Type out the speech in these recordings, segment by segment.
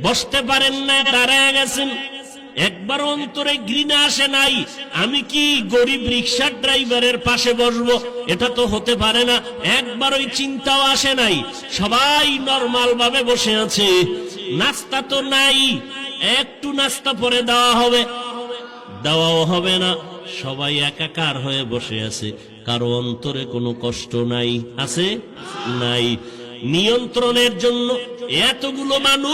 বসতে পারেন না, দাঁড়ায় গেছেন। একবার অন্তরে ঘৃণা আসে নাই, আমি কি গরিব রিক্সার ড্রাইভারের পাশে বসবো? এটা তো হতে পারে না। একবার ওই চিন্তাও আসে নাই। সবাই নরমাল ভাবে বসে আছে, নাস্তা তো নাই, একটু নাস্তা পরে দেওয়া হবে, দেওয়াও হবে না। সবাই একাকার হয়ে বসে আছে, কারো অন্তরে কোনো কষ্ট নাই। আছে? নাই। নিয়ন্ত্রণের জন্য এতগুলো মানুষ,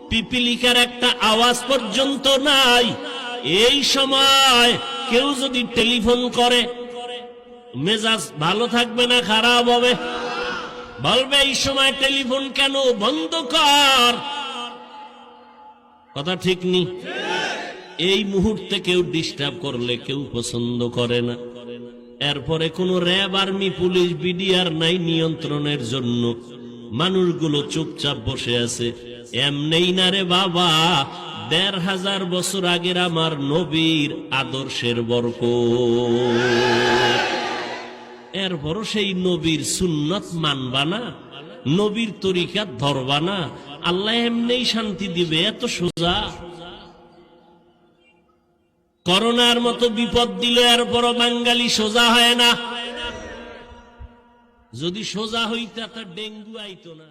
পিপিলিকার একটা আওয়াজ পর্যন্ত নাই। এই সময় কেউ যদি টেলিফোন করে, মেজাজ ভালো থাকবে না খারাপ হবে? বলবে এই সময় টেলিফোন কেন, বন্ধ কর। কথা ঠিক নি? এই মুহূর্তে কেউ ডিস্টার্ব করলে কেউ পছন্দ করে না। এরপরে কোন র্যাব, আর্মি, পুলিশ, বিডিআর নাই নিয়ন্ত্রণের জন্য। মানুষগুলো চুপচাপ বসে আছে। এমনেই না রে বাবা, ১৫০০ বছর আগের আমার নবীর আদর্শের বরকত। এরপরও সেই নবীর সুন্নত মানবা না, নবীর তরিকা ধরবা না, আল্লাহ এমনেই শান্তি দিবে? এত সোজা? করোনার মতো বিপদ দিল, এরপরও বাঙালি সোজা হয় না। যদি সোজা হইতা তা ডেঙ্গু আইতো না।